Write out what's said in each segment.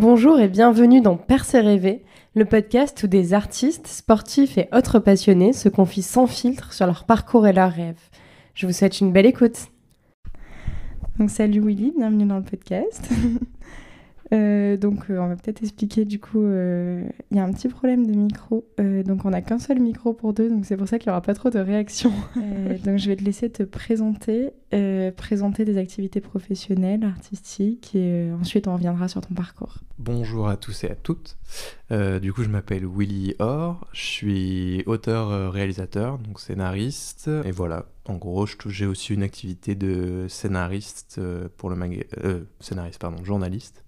Bonjour et bienvenue dans Percer rêver, le podcast où des artistes, sportifs et autres passionnés se confient sans filtre sur leur parcours et leurs rêves. Je vous souhaite une belle écoute. Donc salut Willy, bienvenue dans le podcast. On va peut-être expliquer du coup, il y a un petit problème de micro, donc on n'a qu'un seul micro pour deux, donc c'est pour ça qu'il n'y aura pas trop de réactions. Donc je vais te laisser te présenter des activités professionnelles, artistiques, et ensuite on reviendra sur ton parcours. Bonjour à tous et à toutes. Du coup, je m'appelle Willy Or, je suis auteur-réalisateur, donc scénariste, et voilà. En gros, j'ai aussi une activité de scénariste pour le journaliste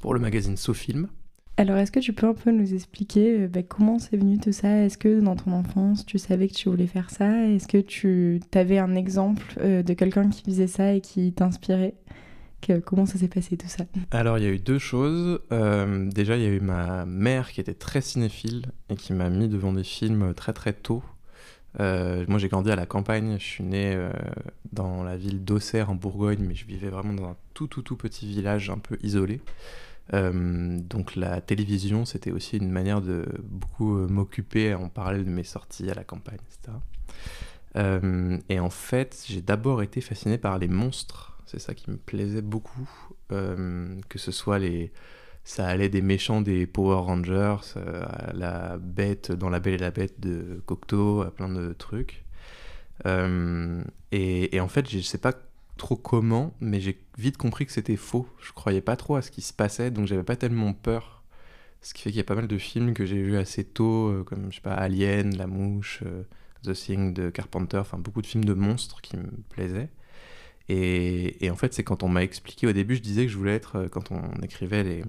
pour le magazine SoFilm. Alors, est-ce que tu peux un peu nous expliquer comment c'est venu tout ça ? Est-ce que dans ton enfance, tu savais que tu voulais faire ça ? Est-ce que tu avais un exemple de quelqu'un qui faisait ça et qui t'inspirait ? Comment ça s'est passé tout ça ? Alors, il y a eu deux choses. Déjà, il y a eu ma mère qui était très cinéphile et qui m'a mis devant des films très très tôt. Moi, j'ai grandi à la campagne. Je suis né dans la ville d'Auxerre en Bourgogne, mais je vivais vraiment dans un tout petit village un peu isolé. Donc la télévision, c'était aussi une manière de beaucoup m'occuper en parallèle de mes sorties à la campagne, etc. Et en fait, j'ai d'abord été fasciné par les monstres. C'est ça qui me plaisait beaucoup, que ce soit ça allait des méchants des Power Rangers, à la bête dans La Belle et la Bête de Cocteau, à plein de trucs. Et en fait, je sais pas trop comment, mais j'ai vite compris que c'était faux. Je croyais pas trop à ce qui se passait, donc j'avais pas tellement peur. Ce qui fait qu'il y a pas mal de films que j'ai vus assez tôt, comme, je sais pas, Alien, La Mouche, The Thing de Carpenter, enfin beaucoup de films de monstres qui me plaisaient. Et en fait, c'est quand on m'a expliqué, au début, je disais que je voulais être, quand on écrivait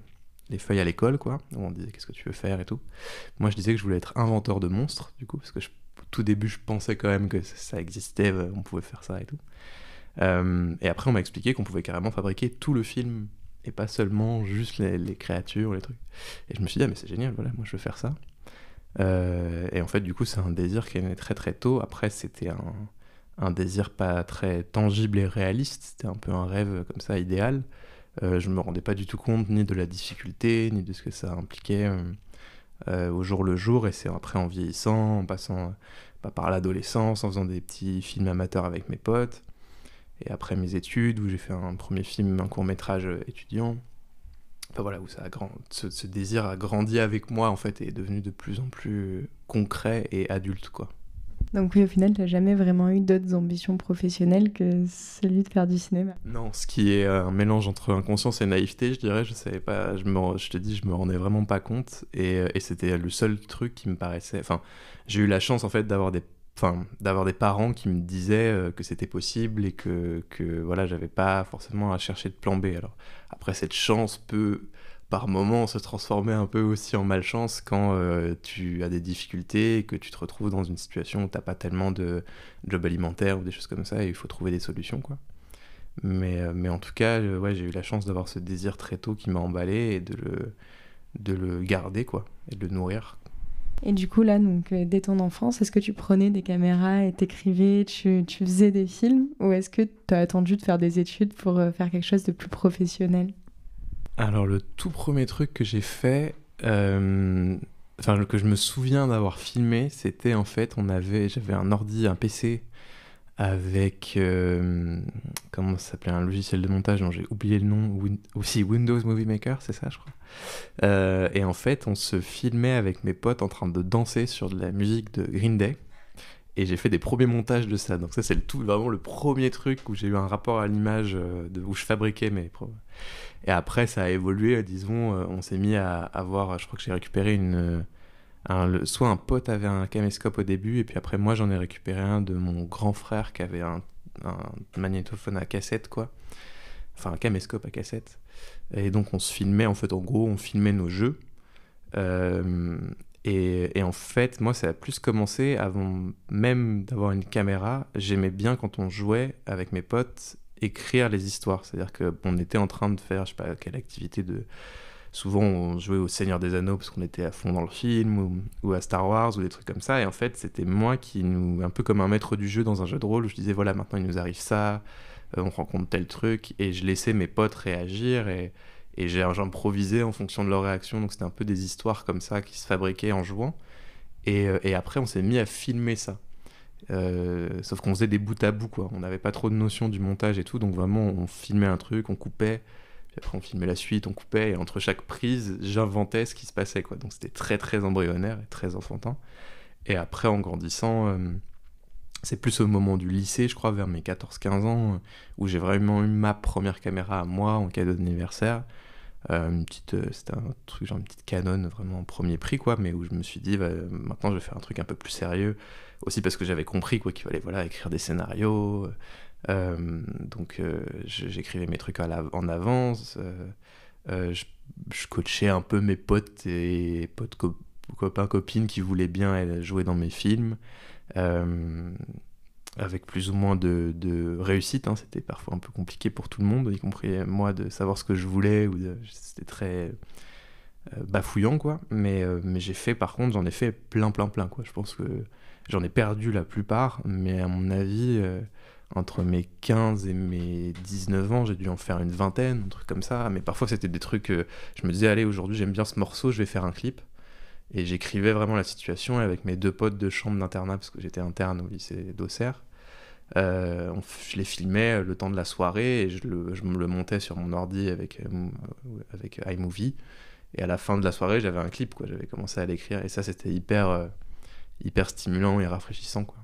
les feuilles à l'école, quoi, où on disait qu'est-ce que tu veux faire et tout. Moi, je disais que je voulais être inventeur de monstres, du coup, parce que au tout début, je pensais quand même que ça existait, on pouvait faire ça et tout. Et après, on m'a expliqué qu'on pouvait carrément fabriquer tout le film, et pas seulement juste les créatures, les trucs. Et je me suis dit, ah, mais c'est génial, voilà, moi je veux faire ça. Et en fait, du coup, c'est un désir qui est né très très tôt. Après, c'était un désir pas très tangible et réaliste, c'était un peu un rêve comme ça, idéal. Je me rendais pas du tout compte ni de la difficulté, ni de ce que ça impliquait au jour le jour. Et c'est après, en vieillissant, en passant par l'adolescence, en faisant des petits films amateurs avec mes potes, et après mes études, où j'ai fait un premier film, un court-métrage étudiant, enfin voilà, où ce désir a grandi avec moi, en fait, et est devenu de plus en plus concret et adulte, quoi. Donc oui, au final, tu n'as jamais vraiment eu d'autres ambitions professionnelles que celui de faire du cinéma. Non, ce qui est un mélange entre inconscience et naïveté, je dirais, je savais pas, je me rendais vraiment pas compte, et c'était le seul truc qui me paraissait, enfin, j'ai eu la chance, en fait, d'avoir des parents qui me disaient que c'était possible et que voilà, j'avais pas forcément à chercher de plan B. Alors après, cette chance peut par moments se transformer un peu aussi en malchance quand tu as des difficultés et que tu te retrouves dans une situation où t'as pas tellement de job alimentaire ou des choses comme ça, et il faut trouver des solutions, quoi. Mais en tout cas, ouais, j'ai eu la chance d'avoir ce désir très tôt qui m'a emballé, et de le garder, quoi, et de le nourrir. Et du coup, là, donc, dès ton enfance, est-ce que tu prenais des caméras et t'écrivais, tu faisais des films, ou est-ce que tu as attendu de faire des études pour faire quelque chose de plus professionnel ? Alors, le tout premier truc que j'ai fait, que je me souviens d'avoir filmé, c'était en fait, j'avais un PC avec, comment ça s'appelait, un logiciel de montage dont j'ai oublié le nom, aussi Windows Movie Maker, c'est ça, je crois. Et en fait, on se filmait avec mes potes en train de danser sur de la musique de Green Day. Et j'ai fait des premiers montages de ça. Donc ça, c'est vraiment le premier truc où j'ai eu un rapport à l'image, où je fabriquais Et après, ça a évolué, disons, on s'est mis à avoir, je crois que j'ai récupéré soit un pote avait un caméscope au début, et puis après, moi, j'en ai récupéré un de mon grand frère qui avait un magnétophone à cassette, quoi. Enfin, un caméscope à cassette. Et donc, on se filmait, en fait, en gros, on filmait nos jeux. Et en fait, moi, ça a plus commencé avant même d'avoir une caméra. J'aimais bien, quand on jouait avec mes potes, écrire les histoires. C'est-à-dire qu'on était en train de faire, je sais pas quelle activité Souvent, on jouait au Seigneur des Anneaux parce qu'on était à fond dans le film, ou à Star Wars, ou des trucs comme ça. Et en fait, c'était moi un peu comme un maître du jeu dans un jeu de rôle, où je disais, voilà, maintenant il nous arrive ça, on rencontre tel truc, et je laissais mes potes réagir, et Et j'improvisais en fonction de leur réaction, donc c'était un peu des histoires comme ça qui se fabriquaient en jouant. Et après, on s'est mis à filmer ça. Sauf qu'on faisait des bouts à bout, quoi. On n'avait pas trop de notion du montage et tout, donc vraiment, on filmait un truc, on coupait, puis après, on filmait la suite, on coupait, et entre chaque prise, j'inventais ce qui se passait, quoi. Donc c'était très, très embryonnaire et très enfantin. Et après, en grandissant, c'est plus au moment du lycée, je crois, vers mes 14-15 ans, où j'ai vraiment eu ma première caméra à moi en cadeau d'anniversaire. C'était un truc genre une petite Canon vraiment en premier prix, quoi, mais où je me suis dit maintenant je vais faire un truc un peu plus sérieux, aussi parce que j'avais compris, quoi, qu'il fallait, voilà, écrire des scénarios. J'écrivais mes trucs en avance. Je coachais un peu mes potes et copains, copines qui voulaient bien jouer dans mes films. Avec plus ou moins de réussite, hein. C'était parfois un peu compliqué pour tout le monde, y compris moi, de savoir ce que je voulais, c'était très bafouillant, quoi. Mais par contre, j'en ai fait plein, quoi. Je pense que j'en ai perdu la plupart, mais à mon avis, entre mes 15 et mes 19 ans, j'ai dû en faire une vingtaine, un truc comme ça. Mais parfois, c'était des trucs, je me disais, allez, aujourd'hui, j'aime bien ce morceau, je vais faire un clip. Et j'écrivais vraiment la situation avec mes 2 potes de chambre d'internat, parce que j'étais interne au lycée d'Auxerre. Je les filmais le temps de la soirée et je me le montais sur mon ordi avec iMovie. Et à la fin de la soirée, j'avais un clip, quoi. J'avais commencé à l'écrire et ça, c'était hyper stimulant et rafraîchissant, quoi.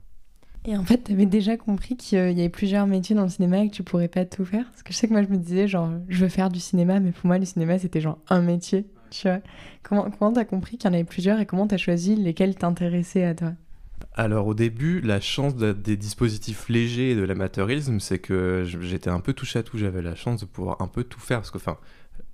Et en fait, t'avais déjà compris qu'il y avait plusieurs métiers dans le cinéma et que tu pourrais pas tout faire? Parce que je sais que moi, je me disais, genre, je veux faire du cinéma, mais pour moi, le cinéma, c'était genre un métier, tu vois. Comment t'as compris qu'il y en avait plusieurs et comment t'as choisi lesquels t'intéressaient à toi? Alors au début, la chance des dispositifs légers et de l'amateurisme, c'est que j'étais un peu touche à tout. J'avais la chance de pouvoir un peu tout faire parce que, enfin,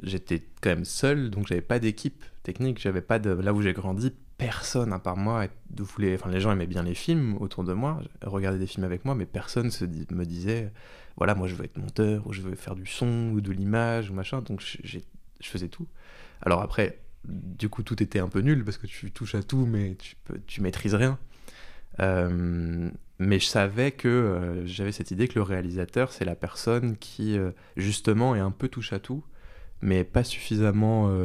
j'étais quand même seul, donc j'avais pas d'équipe technique. J'avais pas de là où j'ai grandi, personne à part moi enfin, les gens aimaient bien les films autour de moi, regardaient des films avec moi, mais personne me disait, voilà, moi je veux être monteur ou je veux faire du son ou de l'image ou machin. Donc je faisais tout. Alors après, du coup, tout était un peu nul parce que tu touches à tout, mais tu maîtrises rien. Mais je savais que j'avais cette idée que le réalisateur, c'est la personne qui, justement, est un peu touche à tout, mais pas suffisamment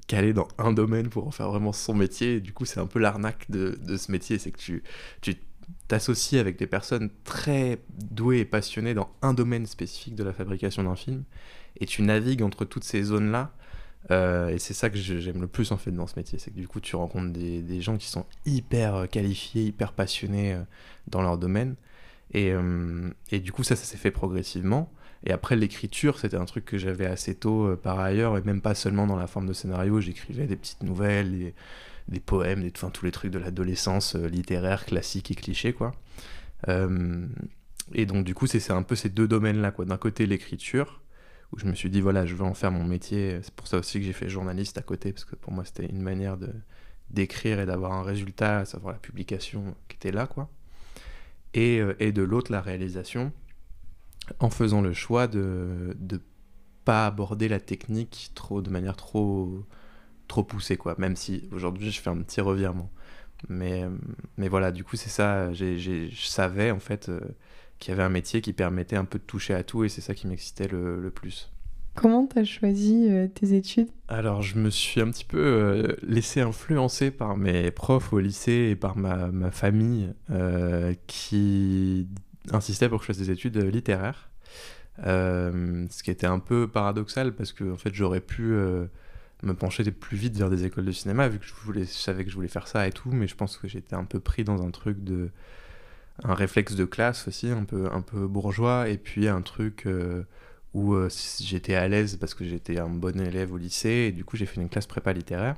calé dans un domaine pour en faire vraiment son métier. Et du coup, c'est un peu l'arnaque de ce métier, c'est que tu t'associes avec des personnes très douées et passionnées dans un domaine spécifique de la fabrication d'un film, et tu navigues entre toutes ces zones-là. Et c'est ça que j'aime le plus, en fait, dans ce métier, c'est que du coup tu rencontres des gens qui sont hyper qualifiés, hyper passionnés dans leur domaine, et du coup ça s'est fait progressivement. Et après, l'écriture, c'était un truc que j'avais assez tôt par ailleurs, et même pas seulement dans la forme de scénario. J'écrivais des petites nouvelles, des poèmes, enfin, tous les trucs de l'adolescence littéraire classique et cliché, quoi. Et donc du coup c'est un peu ces 2 domaines-là, quoi. D'un côté, l'écriture, où je me suis dit, voilà, je veux en faire mon métier. C'est pour ça aussi que j'ai fait journaliste à côté, parce que pour moi, c'était une manière d'écrire et d'avoir un résultat, à savoir la publication qui était là, quoi. Et de l'autre, la réalisation, en faisant le choix de pas aborder la technique de manière trop poussée, quoi. Même si aujourd'hui, je fais un petit revirement. Mais voilà, du coup, c'est ça. Je savais, en fait, qu'il y avait un métier qui permettait un peu de toucher à tout, et c'est ça qui m'excitait le plus. Comment t'as choisi tes études? Alors, je me suis un petit peu laissé influencer par mes profs au lycée et par ma famille qui insistait pour que je fasse des études littéraires. Ce qui était un peu paradoxal parce que, en fait, j'aurais pu me pencher plus vite vers des écoles de cinéma vu que je savais que je voulais faire ça et tout, mais je pense que j'étais un peu pris dans un réflexe de classe aussi, un peu bourgeois, et puis un truc où j'étais à l'aise parce que j'étais un bon élève au lycée, et du coup j'ai fait une classe prépa littéraire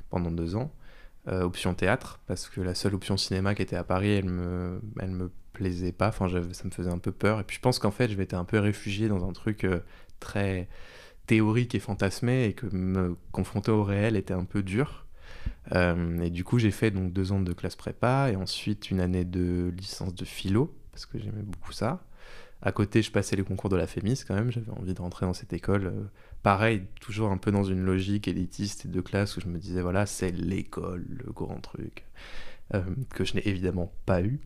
pendant 2 ans, option théâtre, parce que la seule option cinéma qui était à Paris, elle me plaisait pas, enfin ça me faisait un peu peur, et puis je pense qu'en fait je m'étais un peu réfugié dans un truc très théorique et fantasmé, et que me confronter au réel était un peu dur. Et du coup j'ai fait donc 2 ans de classe prépa et ensuite une année de licence de philo parce que j'aimais beaucoup ça. À côté, je passais les concours de la FEMIS quand même, j'avais envie de rentrer dans cette école. Pareil, toujours un peu dans une logique élitiste et de classe où je me disais, voilà, c'est l'école, le grand truc, que je n'ai évidemment pas eu.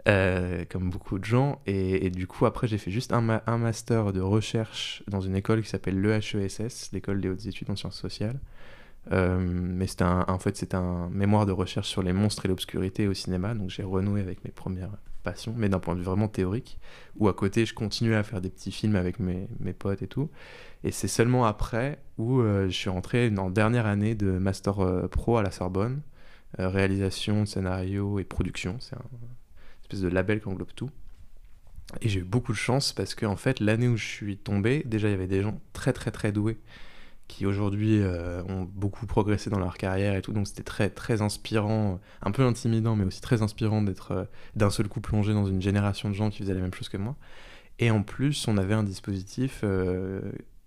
comme beaucoup de gens. Et du coup, après, j'ai fait juste un master de recherche dans une école qui s'appelle l'EHESS, l'École des hautes études en sciences sociales. Mais en fait, c'était un mémoire de recherche sur les monstres et l'obscurité au cinéma, donc j'ai renoué avec mes premières passions, mais d'un point de vue vraiment théorique, où à côté, je continuais à faire des petits films avec mes potes et tout. Et c'est seulement après où je suis rentré en dernière année de Master Pro à la Sorbonne, réalisation, scénario et production. C'est un espèce de label qui englobe tout. Et j'ai eu beaucoup de chance parce que en fait, l'année où je suis tombé, déjà il y avait des gens très très très doués qui aujourd'hui ont beaucoup progressé dans leur carrière et tout, donc c'était très très inspirant, un peu intimidant, mais aussi très inspirant d'être d'un seul coup plongé dans une génération de gens qui faisaient la même chose que moi. Et en plus, on avait un dispositif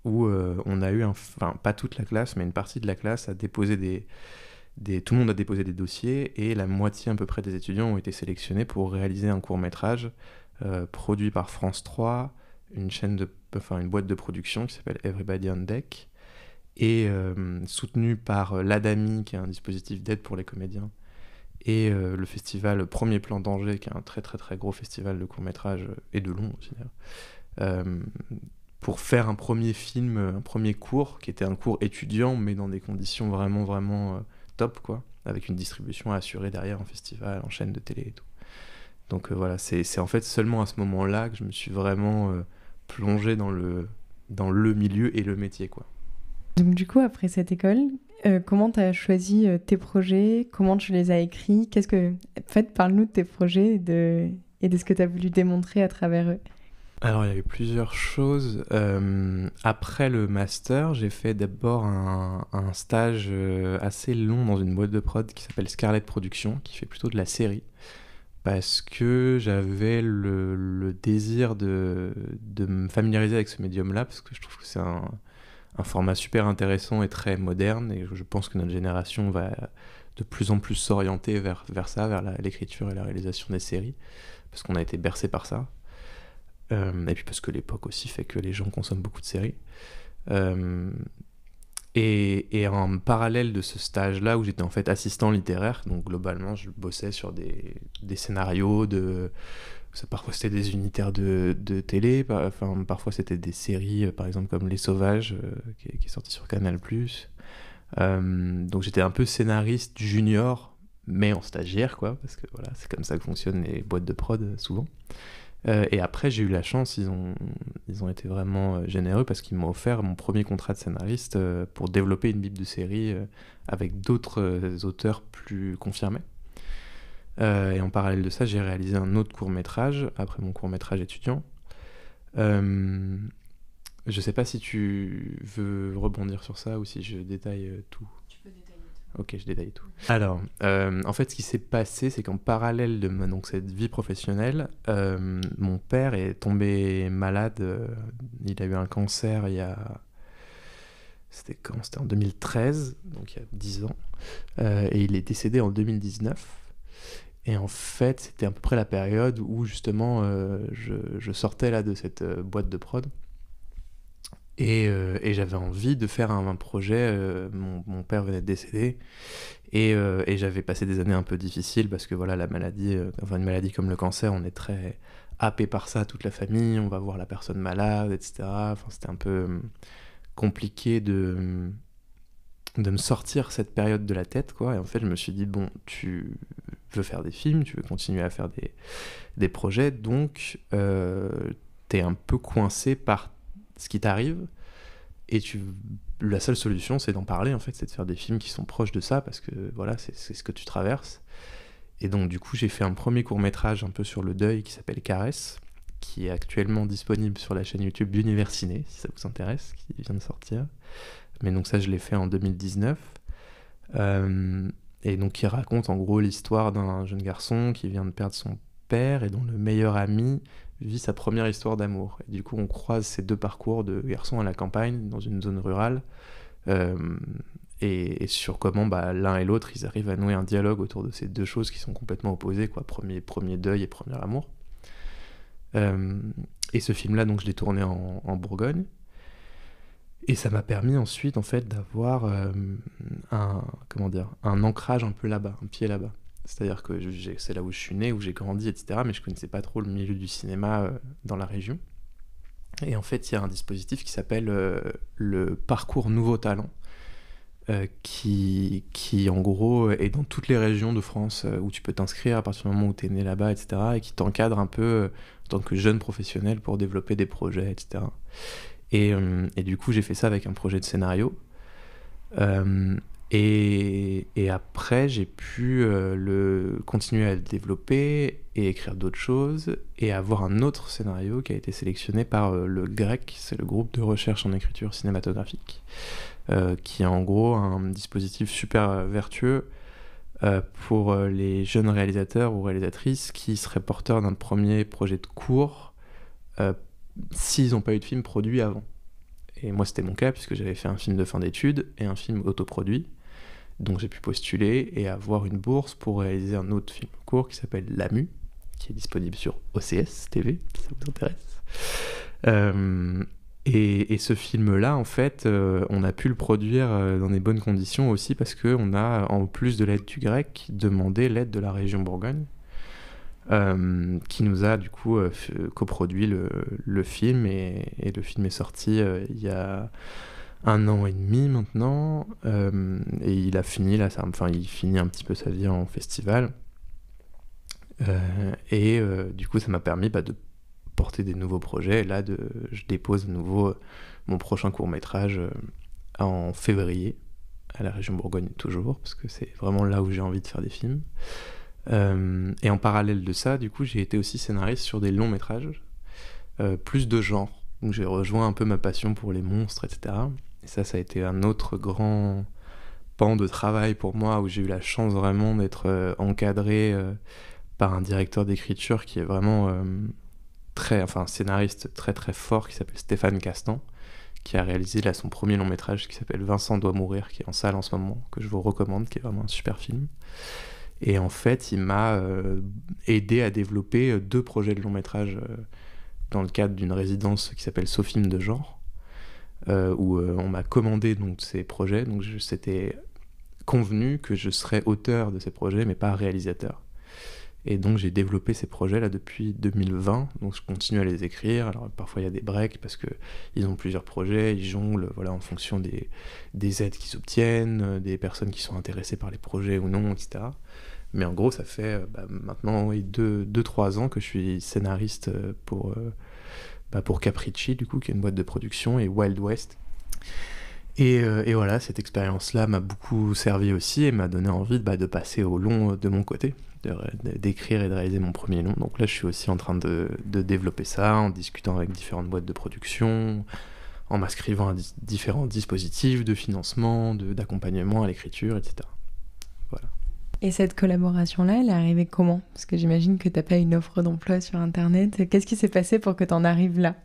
où on a eu, enfin pas toute la classe, mais une partie de la classe a déposé tout le monde a déposé des dossiers et la moitié à peu près des étudiants ont été sélectionnés pour réaliser un court-métrage produit par France 3, une boîte de production qui s'appelle Everybody on Deck, et soutenu par l'ADAMI, qui est un dispositif d'aide pour les comédiens, et le festival Premier Plan d'Angers, qui est un très très très gros festival de court-métrage, et de long aussi d'ailleurs, pour faire un premier film, un premier cours, qui était un cours étudiant, mais dans des conditions vraiment vraiment top, quoi, avec une distribution assurée derrière en festival, en chaîne de télé et tout. Donc voilà, c'est en fait seulement à ce moment-là que je me suis vraiment plongé dans le milieu et le métier, quoi. Donc du coup, après cette école, comment tu as choisi tes projets? Comment tu les as écrits? En fait, parle-nous de tes projets et de ce que tu as voulu démontrer à travers eux. Alors, il y a eu plusieurs choses. Après le master, j'ai fait d'abord un stage assez long dans une boîte de prod qui s'appelle Scarlett Productions, qui fait plutôt de la série, parce que j'avais le désir de me familiariser avec ce médium-là, parce que je trouve que c'est un format super intéressant et très moderne, et je pense que notre génération va de plus en plus s'orienter vers ça, vers l'écriture et la réalisation des séries, parce qu'on a été bercé par ça. Et puis parce que l'époque aussi fait que les gens consomment beaucoup de séries. Et en parallèle de ce stage-là, où j'étais en fait assistant littéraire, donc globalement je bossais sur des scénarios, parfois c'était des unitaires de télé, parfois c'était des séries, par exemple comme Les Sauvages, qui est sorti sur Canal+. Donc j'étais un peu scénariste junior, mais en stagiaire, quoi, parce que voilà, c'est comme ça que fonctionnent les boîtes de prod souvent. Et après, j'ai eu la chance, ils ont été vraiment généreux parce qu'ils m'ont offert mon premier contrat de scénariste pour développer une bible de série avec d'autres auteurs plus confirmés. Et en parallèle de ça, j'ai réalisé un autre court-métrage, après mon court-métrage étudiant. Je sais pas si tu veux rebondir sur ça ou si je détaille tout. Tu peux détailler tout. Ok, je détaille tout. Alors, en fait, ce qui s'est passé, c'est qu'en parallèle de cette vie professionnelle, mon père est tombé malade. Il a eu un cancer C'était quand? C'était en 2013, donc il y a 10 ans. Et il est décédé en 2019. Et en fait, c'était à peu près la période où, justement, je sortais là de cette boîte de prod. Et j'avais envie de faire un projet. Mon père venait de décéder et j'avais passé des années un peu difficiles parce que voilà, la maladie, une maladie comme le cancer, on est très happé par ça, toute la famille, on va voir la personne malade, etc. Enfin, c'était un peu compliqué de me sortir cette période de la tête, quoi. Et en fait, je me suis dit, bon, tu veux faire des films, tu veux continuer à faire des projets, donc t'es un peu coincé par ce qui t'arrive, et la seule solution, c'est d'en parler, en fait, c'est de faire des films qui sont proches de ça, parce que voilà, c'est ce que tu traverses. Et donc du coup, j'ai fait un premier court-métrage un peu sur le deuil qui s'appelle Caresse, qui est actuellement disponible sur la chaîne YouTube d'Univers Ciné, si ça vous intéresse, qui vient de sortir. Mais donc ça, je l'ai fait en 2019. Et donc qui raconte en gros l'histoire d'un jeune garçon qui vient de perdre son père et dont le meilleur ami vit sa première histoire d'amour. Et du coup, on croise ces deux parcours de garçon à la campagne, dans une zone rurale, et sur comment l'un et l'autre, ils arrivent à nouer un dialogue autour de ces deux choses qui sont complètement opposées, quoi. Premier deuil et premier amour. Et ce film-là, donc, je l'ai tourné en Bourgogne. Et ça m'a permis ensuite, en fait, d'avoir un ancrage un peu là-bas, un pied là-bas. C'est-à-dire que c'est là où je suis né, où j'ai grandi, etc. Mais je connaissais pas trop le milieu du cinéma dans la région. Et en fait, il y a un dispositif qui s'appelle le parcours Nouveau Talent, qui en gros est dans toutes les régions de France où tu peux t'inscrire à partir du moment où tu es né là-bas, etc. Et qui t'encadre un peu en tant que jeune professionnel pour développer des projets, etc. Et du coup, j'ai fait ça avec un projet de scénario. Et après, j'ai pu continuer à le développer et écrire d'autres choses et avoir un autre scénario qui a été sélectionné par le GREC, c'est le groupe de recherche en écriture cinématographique, qui est en gros un dispositif super vertueux pour les jeunes réalisateurs ou réalisatrices qui seraient porteurs d'un premier projet de court s'ils n'ont pas eu de film produit avant. Et moi, c'était mon cas, puisque j'avais fait un film de fin d'études et un film autoproduit. Donc j'ai pu postuler et avoir une bourse pour réaliser un autre film court qui s'appelle L'Amu, qui est disponible sur OCS TV, si ça vous intéresse. Et ce film-là, en fait, on a pu le produire dans des bonnes conditions aussi, parce qu'on a, en plus de l'aide du GREC, demandé l'aide de la région Bourgogne, qui nous a du coup coproduit le film, et le film est sorti il y a 1 an et demi maintenant, et il finit un petit peu sa vie en festival, et du coup ça m'a permis de porter des nouveaux projets. Et là je dépose à nouveau mon prochain court-métrage en février à la région Bourgogne, toujours, parce que c'est vraiment là où j'ai envie de faire des films. Et en parallèle de ça, du coup, j'ai été aussi scénariste sur des longs métrages, plus de genre. Donc j'ai rejoint un peu ma passion pour les monstres, etc. Et ça a été un autre grand pan de travail pour moi, où j'ai eu la chance vraiment d'être encadré par un directeur d'écriture qui est vraiment un scénariste très très fort, qui s'appelle Stéphane Castan, qui a réalisé là son premier long métrage qui s'appelle Vincent doit mourir, qui est en salle en ce moment, que je vous recommande, qui est vraiment un super film. Et en fait, il m'a aidé à développer 2 projets de long métrage dans le cadre d'une résidence qui s'appelle Sofilm de genre, où on m'a commandé donc ces projets. Donc c'était convenu que je serais auteur de ces projets, mais pas réalisateur. Et donc j'ai développé ces projets-là depuis 2020, donc je continue à les écrire. Alors parfois il y a des breaks parce qu'ils ont plusieurs projets, ils jonglent en fonction des aides qu'ils obtiennent, des personnes qui sont intéressées par les projets ou non, etc. Mais en gros, ça fait maintenant 2-3 ans que je suis scénariste pour Capricci, du coup, qui est une boîte de production, et Wild West. Et voilà, cette expérience-là m'a beaucoup servi aussi et m'a donné envie de passer au long de mon côté, d'écrire et de réaliser mon premier long. Donc là, je suis aussi en train de développer ça, en discutant avec différentes boîtes de production, en m'inscrivant à différents dispositifs de financement, d'accompagnement à l'écriture, etc. Voilà. Et cette collaboration-là, elle est arrivée comment ? Parce que j'imagine que tu n'as pas une offre d'emploi sur Internet. Qu'est-ce qui s'est passé pour que tu en arrives là ?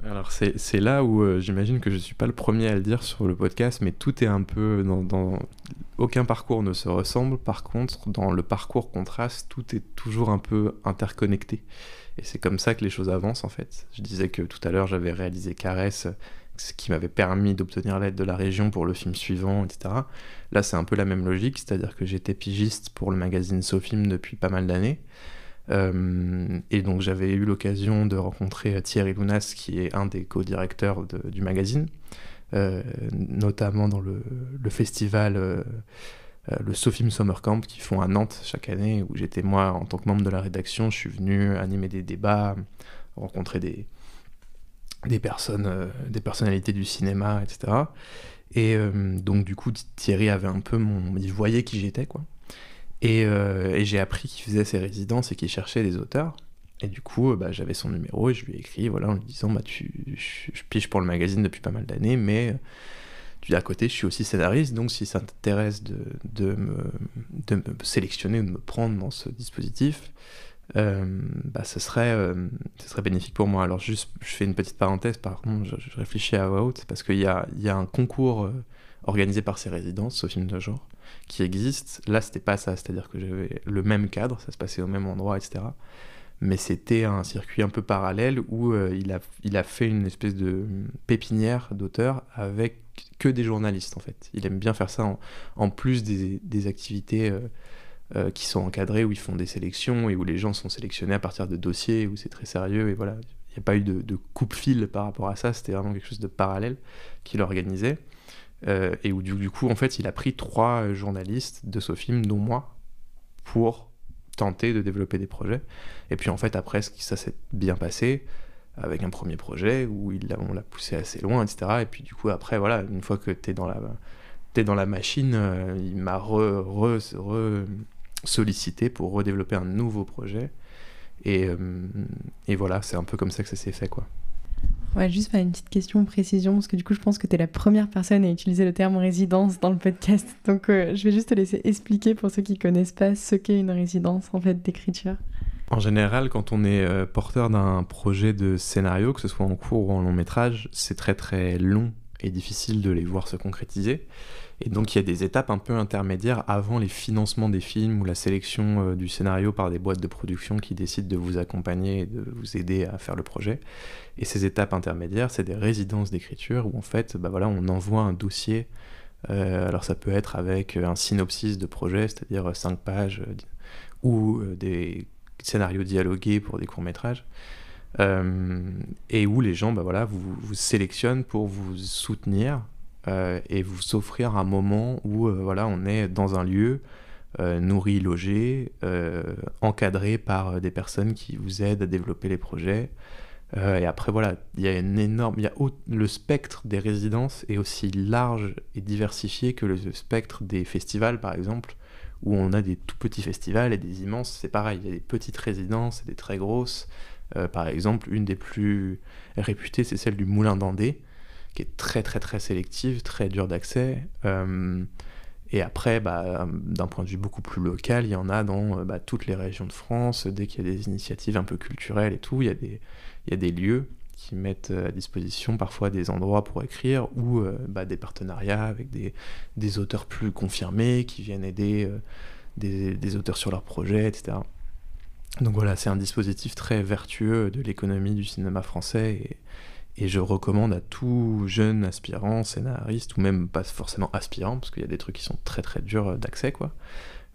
Alors c'est là où j'imagine que je ne suis pas le premier à le dire sur le podcast, mais tout est un peu dans... Aucun parcours ne se ressemble. Par contre, dans le parcours qu'on trace, tout est toujours un peu interconnecté. Et c'est comme ça que les choses avancent, en fait. Je disais que tout à l'heure, j'avais réalisé Caresse, ce qui m'avait permis d'obtenir l'aide de la région pour le film suivant, etc. Là, c'est un peu la même logique, c'est-à-dire que j'étais pigiste pour le magazine Sofilm depuis pas mal d'années. Et donc j'avais eu l'occasion de rencontrer Thierry Lounas, qui est un des co-directeurs du magazine, notamment dans le festival le Sofilm Summer Camp qu'ils font à Nantes chaque année, où j'étais moi en tant que membre de la rédaction. Je suis venu animer des débats, rencontrer des personnalités du cinéma, etc. Et donc du coup Thierry avait un peu il voyait qui j'étais, quoi. Et j'ai appris qu'il faisait ses résidences et qu'il cherchait des auteurs. Et du coup, j'avais son numéro et je lui ai écrit en lui disant je pige pour le magazine depuis pas mal d'années, mais à côté, je suis aussi scénariste, donc si ça t'intéresse de me sélectionner ou de me prendre dans ce dispositif, ce serait bénéfique pour moi. Alors juste, je fais une petite parenthèse, par contre, je réfléchis à voix haute, parce qu'il y a un concours organisé par ces résidences, Sofilm de genre, qui existe. Là, c'était pas ça, c'est-à-dire que j'avais le même cadre, ça se passait au même endroit, etc. Mais c'était un circuit un peu parallèle où il a fait une espèce de pépinière d'auteurs avec que des journalistes, en fait. Il aime bien faire ça en plus des activités qui sont encadrés, où ils font des sélections et où les gens sont sélectionnés à partir de dossiers, où c'est très sérieux, et voilà. Il n'y a pas eu de coupe-fil par rapport à ça, c'était vraiment quelque chose de parallèle qu'il organisait. Et où du coup, en fait, il a pris 3 journalistes de SOFIM, dont moi, pour tenter de développer des projets. Et puis en fait, après, ça s'est bien passé, avec un premier projet où on l'a poussé assez loin, etc. Et puis du coup, après, voilà, une fois que t'es dans la machine, il m'a sollicité pour redévelopper un nouveau projet. Et voilà, c'est un peu comme ça que ça s'est fait, quoi. Ouais, juste faire une petite question, précision, parce que du coup, je pense que tu es la première personne à utiliser le terme résidence dans le podcast. Donc, je vais juste te laisser expliquer pour ceux qui connaissent pas ce qu'est une résidence, en fait, d'écriture. En général, quand on est porteur d'un projet de scénario, que ce soit en court ou en long métrage, c'est très très long et difficile de les voir se concrétiser. Et donc il y a des étapes un peu intermédiaires avant les financements des films ou la sélection du scénario par des boîtes de production qui décident de vous accompagner et de vous aider à faire le projet. Et ces étapes intermédiaires, c'est des résidences d'écriture où en fait, on envoie un dossier. Alors ça peut être avec un synopsis de projet, c'est-à-dire 5 pages, ou des scénarios dialogués pour des courts-métrages. Et où les gens vous sélectionnent pour vous soutenir et vous offrir un moment où on est dans un lieu nourri, logé, encadré par des personnes qui vous aident à développer les projets. Et après, il y a le spectre des résidences est aussi large et diversifié que le spectre des festivals, par exemple, où on a des tout petits festivals et des immenses. C'est pareil, il y a des petites résidences et des très grosses. Par exemple, une des plus réputées, c'est celle du Moulin d'Andé, qui est très très très sélective, très dure d'accès. Et après, d'un point de vue beaucoup plus local, il y en a dans toutes les régions de France. Dès qu'il y a des initiatives un peu culturelles et tout, il y a des lieux qui mettent à disposition parfois des endroits pour écrire ou des partenariats avec des auteurs plus confirmés qui viennent aider des auteurs sur leurs projets, etc. Donc voilà, c'est un dispositif très vertueux de l'économie du cinéma français et je recommande à tout jeune aspirant, scénariste, ou même pas forcément aspirant, parce qu'il y a des trucs qui sont très très durs d'accès, quoi.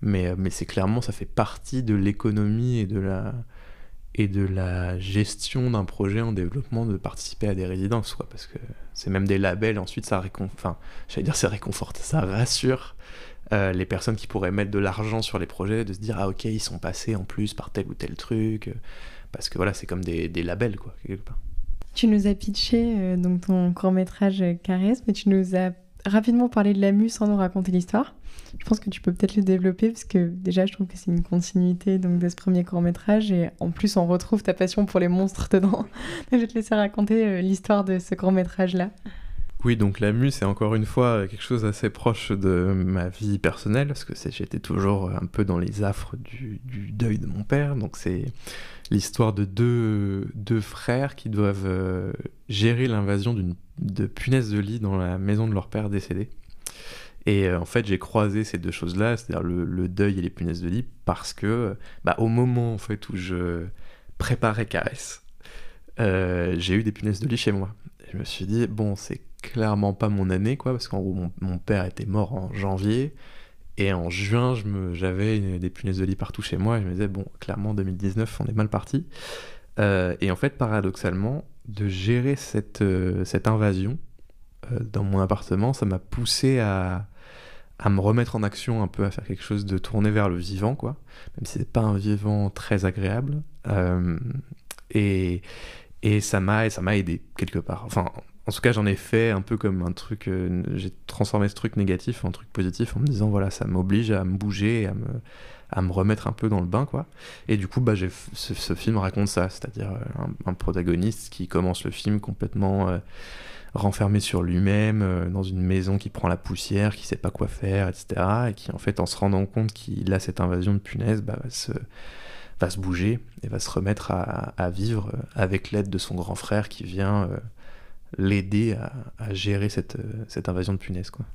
Mais c'est clairement, ça fait partie de l'économie et de la gestion d'un projet en développement de participer à des résidences, quoi, parce que c'est même des labels, ensuite ça réconforte, ça rassure les personnes qui pourraient mettre de l'argent sur les projets, de se dire ah ok, ils sont passés en plus par tel ou tel truc, parce que voilà, c'est comme des labels, quoi, quelque part. Tu nous as pitché donc ton court-métrage Caresse, mais tu nous as rapidement parlé de la mue sans nous raconter l'histoire. Je pense que tu peux peut-être le développer, parce que déjà je trouve que c'est une continuité donc, de ce premier court-métrage, et en plus on retrouve ta passion pour les monstres dedans. Je vais te laisser raconter l'histoire de ce court-métrage-là. Oui, donc la mue, c'est encore une fois quelque chose d'assez proche de ma vie personnelle, parce que j'étais toujours un peu dans les affres du deuil de mon père. Donc c'est l'histoire de deux frères qui doivent gérer l'invasion de punaises de lit dans la maison de leur père décédé. Et en fait, j'ai croisé ces deux choses-là, c'est-à-dire le deuil et les punaises de lit, parce que au moment en fait, où je préparais Caresse, j'ai eu des punaises de lit chez moi. Et je me suis dit, bon, c'est clairement pas mon année, quoi, parce qu'en gros, mon père était mort en janvier, et en juin, j'avais des punaises de lit partout chez moi, et je me disais, bon, clairement, 2019, on est mal parti. Et en fait, paradoxalement, de gérer cette invasion dans mon appartement, ça m'a poussé à me remettre en action un peu, à faire quelque chose de tourné vers le vivant, quoi, même si c'est pas un vivant très agréable. Et ça m'a aidé quelque part. Enfin, en tout cas, j'en ai fait un peu comme un truc. J'ai transformé ce truc négatif en truc positif en me disant voilà, ça m'oblige à me bouger, à me remettre un peu dans le bain, quoi. Et du coup, ce film raconte ça, c'est-à-dire un protagoniste qui commence le film complètement renfermé sur lui-même, dans une maison qui prend la poussière, qui sait pas quoi faire, etc. Et qui, en fait, en se rendant compte qu'il a cette invasion de punaises, va se bouger et va se remettre à vivre avec l'aide de son grand frère qui vient l'aider à gérer cette invasion de punaises, quoi.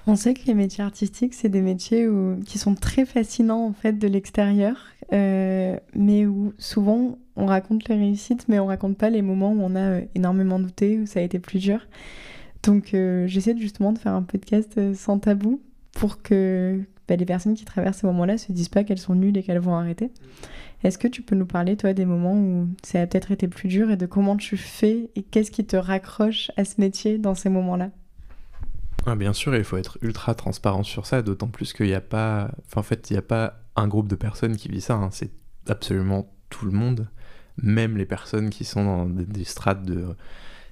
On sait que les métiers artistiques, c'est des métiers qui sont très fascinants en fait de l'extérieur, mais où souvent on raconte les réussites, mais on raconte pas les moments où on a énormément douté, où ça a été plus dur. Donc j'essaie justement de faire un podcast sans tabou pour que les personnes qui traversent ces moments-là se disent pas qu'elles sont nulles et qu'elles vont arrêter. Est-ce que tu peux nous parler, toi, des moments où ça a peut-être été plus dur et de comment tu fais et qu'est-ce qui te raccroche à ce métier dans ces moments-là? Bien sûr, il faut être ultra transparent sur ça, d'autant plus qu'il n'y a pas... Enfin, en fait, il n'y a pas un groupe de personnes qui vit ça, hein. C'est absolument tout le monde, même les personnes qui sont dans des strates de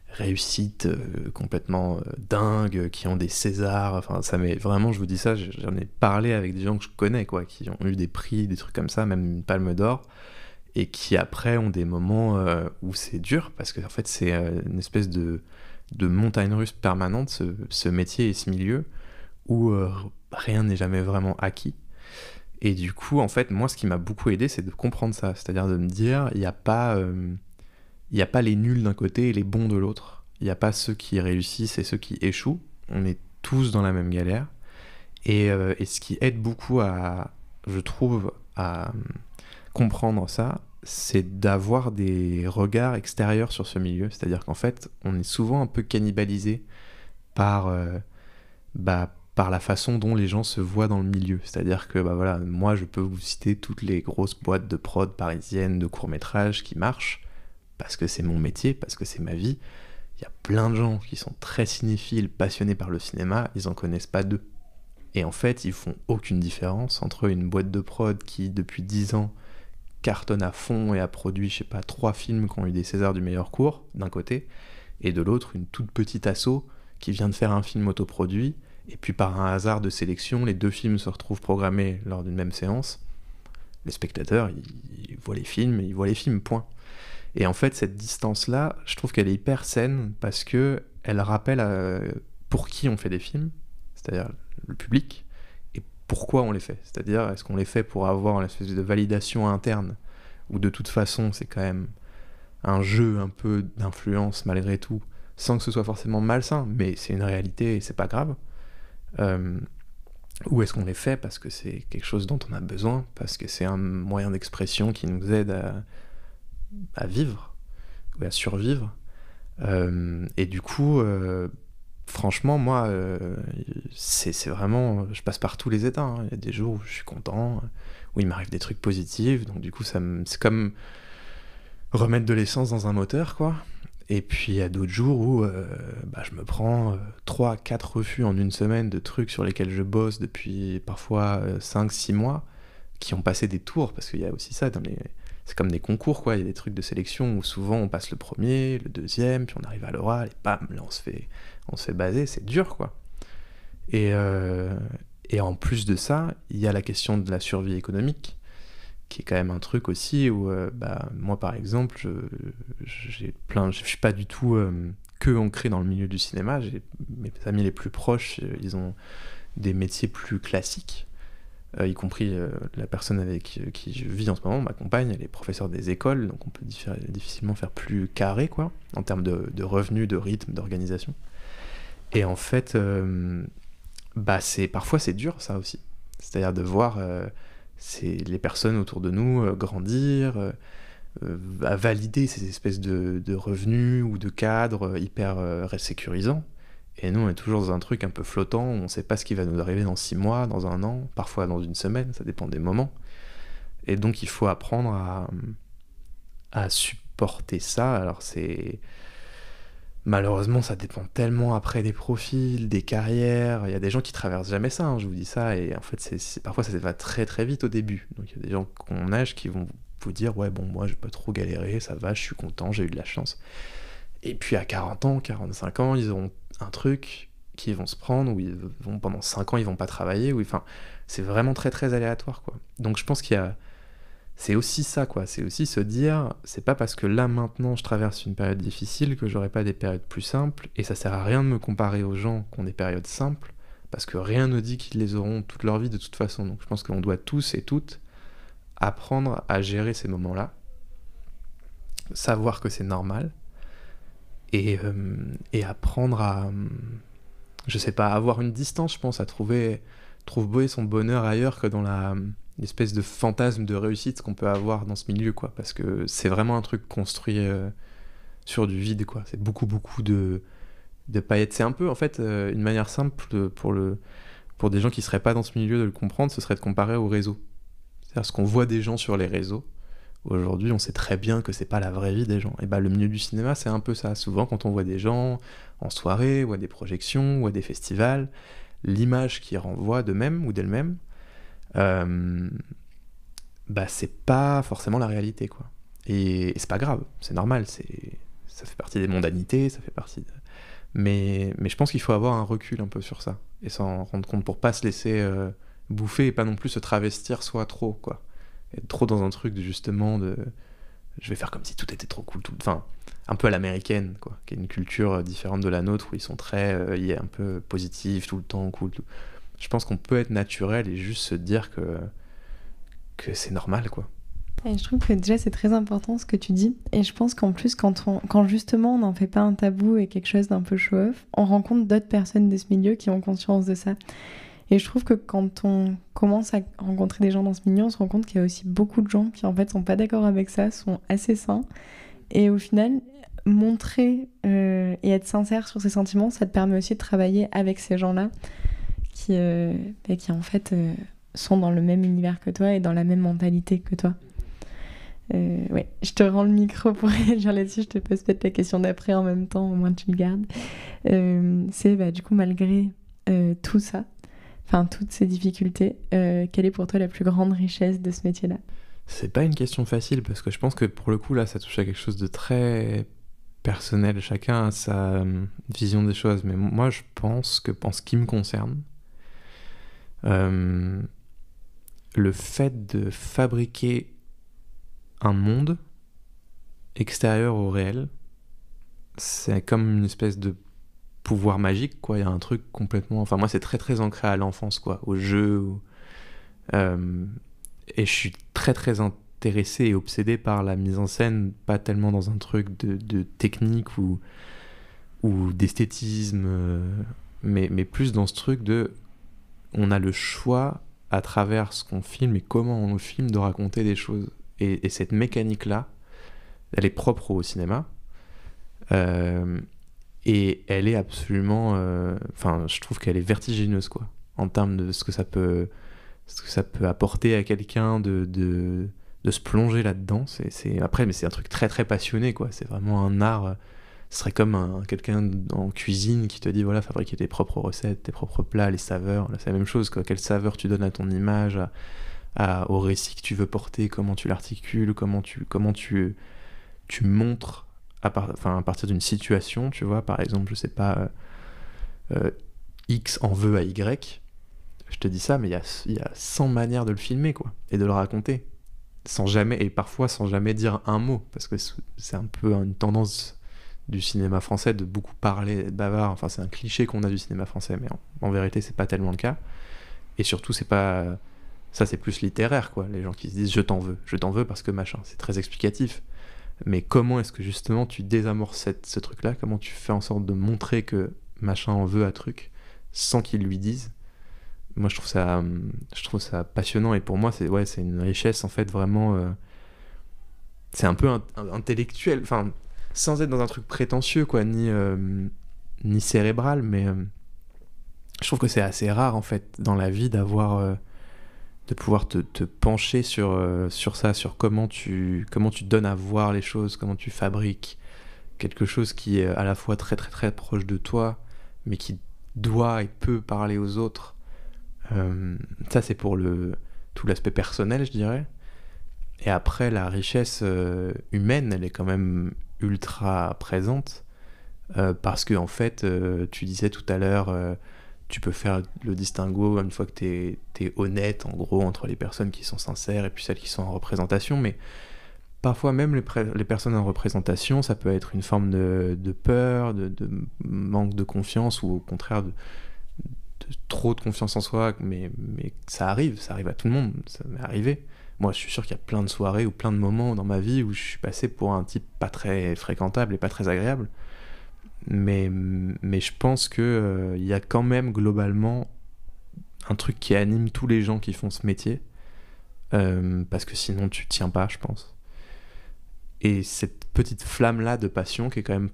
réussite complètement dingues, qui ont des Césars, enfin, ça m'est... Vraiment, je vous dis ça, j'en ai parlé avec des gens que je connais, quoi, qui ont eu des prix, des trucs comme ça, même une Palme d'Or, et qui après ont des moments où c'est dur, parce que en fait, c'est une espèce de montagne russe permanente, ce métier et ce milieu, où rien n'est jamais vraiment acquis. Et du coup, en fait, moi, ce qui m'a beaucoup aidé, c'est de comprendre ça. C'est-à-dire de me dire, il n'y a pas les nuls d'un côté et les bons de l'autre. Il n'y a pas ceux qui réussissent et ceux qui échouent. On est tous dans la même galère. Et ce qui aide beaucoup je trouve, à comprendre ça, c'est d'avoir des regards extérieurs sur ce milieu. C'est-à-dire qu'en fait, on est souvent un peu cannibalisé par la façon dont les gens se voient dans le milieu. C'est-à-dire que voilà, moi, je peux vous citer toutes les grosses boîtes de prod parisiennes de courts-métrages qui marchent, parce que c'est mon métier, parce que c'est ma vie. Il y a plein de gens qui sont très cinéphiles, passionnés par le cinéma, ils en connaissent pas deux. Et en fait, ils font aucune différence entre une boîte de prod qui, depuis 10 ans, cartonne à fond et a produit, je sais pas, 3 films qui ont eu des Césars du meilleur court, d'un côté, et de l'autre, une toute petite asso qui vient de faire un film autoproduit, et puis par un hasard de sélection, les 2 films se retrouvent programmés lors d'une même séance. Les spectateurs, ils voient les films, point. Et en fait, cette distance-là, je trouve qu'elle est hyper saine, parce que elle rappelle pour qui on fait des films, c'est-à-dire le public, et pourquoi on les fait. C'est-à-dire, est-ce qu'on les fait pour avoir une espèce de validation interne, ou de toute façon, c'est quand même un jeu un peu d'influence malgré tout, sans que ce soit forcément malsain, mais c'est une réalité et c'est pas grave. Ou est-ce qu'on les fait parce que c'est quelque chose dont on a besoin, parce que c'est un moyen d'expression qui nous aide à vivre, ou à survivre. Et du coup, franchement, moi, c'est vraiment... Je passe par tous les états, hein. Il y a des jours où je suis content, où il m'arrive des trucs positifs, donc du coup, c'est comme remettre de l'essence dans un moteur, quoi. Et puis il y a d'autres jours où je me prends 3-4 refus en une semaine de trucs sur lesquels je bosse depuis parfois 5-6 mois, qui ont passé des tours, parce qu'il y a aussi ça, c'est comme des concours, quoi. Il y a des trucs de sélection où souvent on passe le premier, le deuxième, puis on arrive à l'oral, et bam, là on se fait baser, c'est dur, quoi. Et en plus de ça, il y a la question de la survie économique, qui est quand même un truc aussi où, moi par exemple, je suis pas du tout que ancré dans le milieu du cinéma. Mes amis les plus proches, ils ont des métiers plus classiques, y compris la personne avec qui je vis en ce moment, ma compagne, elle est professeure des écoles, donc on peut difficilement faire plus carré, quoi, en termes de revenus, de rythme, d'organisation. Et en fait, parfois c'est dur, ça aussi. C'est-à-dire de voir... c'est les personnes autour de nous grandir, à valider ces espèces de revenus ou de cadres hyper sécurisants. Et nous, on est toujours dans un truc un peu flottant, on ne sait pas ce qui va nous arriver dans 6 mois, dans 1 an, parfois dans 1 semaine, ça dépend des moments. Et donc, il faut apprendre à supporter ça. Alors, malheureusement, ça dépend tellement après des profils, des carrières. Il y a des gens qui traversent jamais ça, hein, je vous dis ça. Et en fait, parfois, ça va très très vite au début. Donc, il y a des gens qui ont mon âge qui vont vous dire « Ouais, bon, moi, j'ai pas trop galéré, ça va, je suis content, j'ai eu de la chance. » Et puis, à 40 ans, 45 ans, ils auront un truc qu'ils vont se prendre, où pendant 5 ans, ils vont pas travailler. Enfin, c'est vraiment très très aléatoire, quoi. Donc, je pense c'est aussi ça, quoi. C'est aussi se dire, c'est pas parce que là, maintenant, je traverse une période difficile que j'aurai pas des périodes plus simples, et ça sert à rien de me comparer aux gens qui ont des périodes simples, parce que rien ne dit qu'ils les auront toute leur vie de toute façon. Donc je pense qu'on doit tous et toutes apprendre à gérer ces moments-là, savoir que c'est normal, et apprendre à, je sais pas, avoir une distance, je pense, à trouver son bonheur ailleurs que dans l'espèce de fantasme de réussite qu'on peut avoir dans ce milieu, quoi, parce que c'est vraiment un truc construit sur du vide, quoi. C'est beaucoup de paillettes. C'est un peu, en fait, une manière simple pour des gens qui seraient pas dans ce milieu de le comprendre, ce serait de comparer au réseau. C'est-à-dire ce qu'on voit des gens sur les réseaux. Aujourd'hui, on sait très bien que c'est pas la vraie vie des gens. Et bah, le milieu du cinéma, c'est un peu ça. Souvent, quand on voit des gens en soirée, ou à des projections, ou à des festivals, l'image qu'ils renvoient d'eux-mêmes ou d'elles-mêmes, bah, c'est pas forcément la réalité, quoi. Et c'est pas grave, c'est normal, ça fait partie des mondanités, ça fait partie de... Mais je pense qu'il faut avoir un recul un peu sur ça, et s'en rendre compte pour pas se laisser bouffer, et pas non plus se travestir soi trop, quoi. Être trop dans un truc de justement de... Je vais faire comme si tout était trop cool, enfin, un peu à l'américaine, quoi, qui est une culture différente de la nôtre, où ils sont très un peu positifs tout le temps, cool, tout. Je pense qu'on peut être naturel et juste se dire que c'est normal, quoi. Et je trouve que déjà c'est très important ce que tu dis, et je pense qu'en plus quand justement on n'en fait pas un tabou et quelque chose d'un peu show-off, on rencontre d'autres personnes de ce milieu qui ont conscience de ça. Et je trouve que quand on commence à rencontrer des gens dans ce milieu, on se rend compte qu'il y a aussi beaucoup de gens qui en fait sont pas d'accord avec ça, sont assez sains, et au final montrer et être sincère sur ses sentiments, ça te permet aussi de travailler avec ces gens-là qui en fait sont dans le même univers que toi et dans la même mentalité que toi. Ouais, je te rends le micro pour réagir là-dessus, je te pose peut-être la question d'après en même temps, au moins tu le gardes. C'est du coup malgré tout ça, enfin toutes ces difficultés, quelle est pour toi la plus grande richesse de ce métier-là? C'est pas une question facile, parce que je pense que pour le coup là ça touche à quelque chose de très personnel, chacun a sa vision des choses, mais moi je pense que, en ce qui me concerne, le fait de fabriquer un monde extérieur au réel, c'est comme une espèce de pouvoir magique, quoi. Il y a un truc complètement... Enfin, moi, c'est très, très ancré à l'enfance, quoi, au jeu. Et je suis très, très intéressé et obsédé par la mise en scène, pas tellement dans un truc de technique ou d'esthétisme, mais plus dans ce truc de... On a le choix, à travers ce qu'on filme et comment on filme, de raconter des choses. Et cette mécanique-là, elle est propre au cinéma. Et elle est absolument... Enfin, je trouve qu'elle est vertigineuse, quoi. En termes de ce que ça peut apporter à quelqu'un de se plonger là-dedans. Après, mais c'est un truc très, très passionné, quoi. C'est vraiment un art... Ce serait comme quelqu'un en cuisine qui te dit, voilà, fabriquer tes propres recettes, tes propres plats, les saveurs. Là, c'est la même chose, quoi. Quelle saveur tu donnes à ton image, au récit que tu veux porter, comment tu l'articules, comment tu montres à partir d'une situation, tu vois, par exemple, je sais pas, X en veut à Y, je te dis ça, mais il y a 100 manières de le filmer, quoi, et de le raconter, et parfois sans jamais dire un mot, parce que c'est un peu une tendance du cinéma français de beaucoup parler, d'être bavard, enfin c'est un cliché qu'on a du cinéma français, mais en vérité c'est pas tellement le cas, et surtout c'est pas... Ça, c'est plus littéraire, quoi. Les gens qui se disent « je t'en veux parce que machin », c'est très explicatif. Mais comment est-ce que justement tu désamorces ce truc-là? Comment tu fais en sorte de montrer que machin en veut à truc sans qu'il lui dise? Moi, je trouve ça passionnant, et pour moi, c'est une richesse, en fait, vraiment... c'est un peu intellectuel, enfin, sans être dans un truc prétentieux, quoi, ni cérébral, mais je trouve que c'est assez rare, en fait, dans la vie, de pouvoir te pencher sur ça, sur comment tu donnes à voir les choses, comment tu fabriques quelque chose qui est à la fois très très très proche de toi, mais qui doit et peut parler aux autres. Ça, c'est pour tout l'aspect personnel, je dirais. Et après, la richesse humaine, elle est quand même ultra présente, parce que, en fait, tu disais tout à l'heure... tu peux faire le distinguo une fois que t'es honnête, en gros, entre les personnes qui sont sincères et puis celles qui sont en représentation, mais parfois même les personnes en représentation, ça peut être une forme de peur, de manque de confiance, ou au contraire de trop de confiance en soi, mais ça arrive à tout le monde, ça m'est arrivé. Moi, je suis sûr qu'il y a plein de soirées ou plein de moments dans ma vie où je suis passé pour un type pas très fréquentable et pas très agréable. Mais je pense que y a quand même globalement un truc qui anime tous les gens qui font ce métier, parce que sinon tu tiens pas, je pense. Et cette petite flamme-là de passion qui est quand même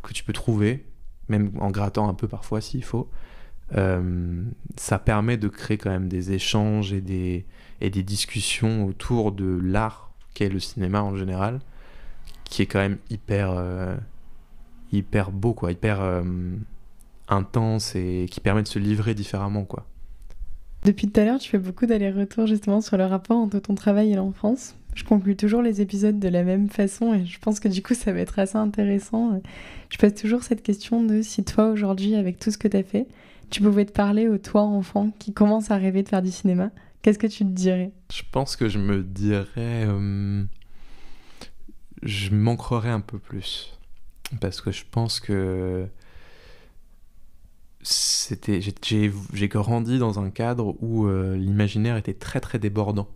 que tu peux trouver, même en grattant un peu parfois s'il faut, Ça permet de créer quand même des échanges et des discussions autour de l'art qu'est le cinéma en général, qui est quand même hyper beau, quoi, hyper intense et qui permet de se livrer différemment, quoi. Depuis tout à l'heure, tu fais beaucoup d'allers-retours justement sur le rapport entre ton travail et l'enfance. Je conclue toujours les épisodes de la même façon et je pense que du coup ça va être assez intéressant. Je pose toujours cette question de si toi aujourd'hui, avec tout ce que tu as fait, tu pouvais te parler au toi enfant qui commence à rêver de faire du cinéma, qu'est-ce que tu te dirais ? Je pense que je me dirais... je m'ancrerais un peu plus. Parce que je pense que... j'ai grandi dans un cadre où l'imaginaire était très très débordant.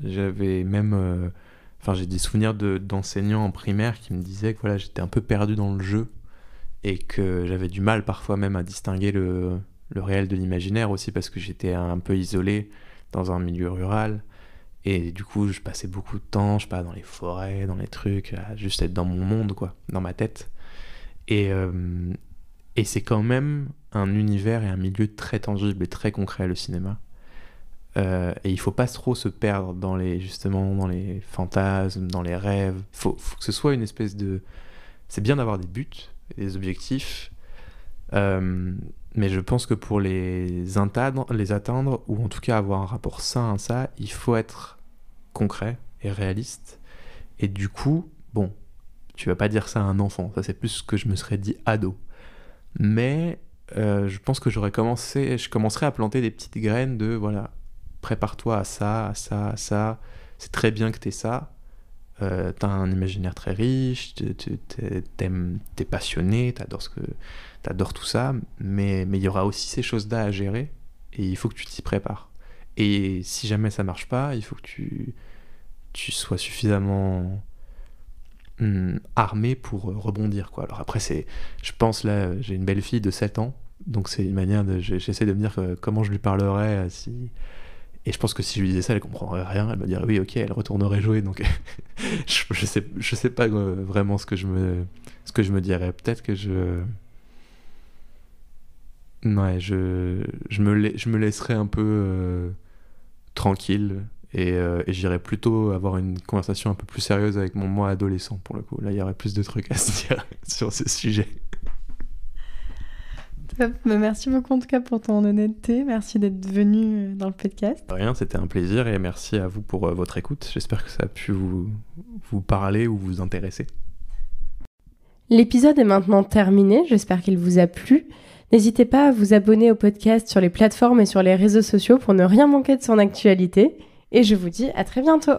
J'avais même... j'ai des souvenirs d'enseignants en primaire qui me disaient que voilà, j'étais un peu perdu dans le jeu et que j'avais du mal parfois même à distinguer le réel de l'imaginaire aussi parce que j'étais un peu isolé dans un milieu rural et du coup je passais beaucoup de temps, je sais pas, dans les forêts, dans les trucs, à juste être dans mon monde, quoi, dans ma tête. Et c'est quand même un univers et un milieu très tangible et très concret, le cinéma. Et il faut pas trop se perdre dans les fantasmes, dans les rêves. Faut que ce soit une espèce de... C'est bien d'avoir des buts et des objectifs, mais je pense que pour les atteindre, ou en tout cas avoir un rapport sain à ça, il faut être concret et réaliste. Et du coup, bon, tu vas pas dire ça à un enfant, ça c'est plus ce que je me serais dit ado. Mais je pense que je commencerai à planter des petites graines de, voilà, prépare-toi à ça, à ça, à ça, c'est très bien que t'aies ça, t'as un imaginaire très riche, t'es passionné, t'adores tout ça, mais il y aura aussi ces choses-là à gérer, et il faut que tu t'y prépares. Et si jamais ça marche pas, il faut que tu sois suffisamment armé pour rebondir, quoi. Alors après, je pense, là, j'ai une belle fille de 7 ans, donc c'est une manière j'essaie de me dire comment je lui parlerais si... Et je pense que si je lui disais ça, elle comprendrait rien, elle me dirait oui, ok, elle retournerait jouer, donc je sais pas vraiment ce que je me dirais. Peut-être que ouais, je me laisserais un peu tranquille et j'irais plutôt avoir une conversation un peu plus sérieuse avec mon moi adolescent, pour le coup. Là, il y aurait plus de trucs à se dire sur ce sujet. Merci beaucoup en tout cas pour ton honnêteté, merci d'être venu dans le podcast. Rien, c'était un plaisir et merci à vous pour votre écoute. J'espère que ça a pu vous parler ou vous intéresser. L'épisode est maintenant terminé, j'espère qu'il vous a plu. N'hésitez pas à vous abonner au podcast sur les plateformes et sur les réseaux sociaux pour ne rien manquer de son actualité. Et je vous dis à très bientôt.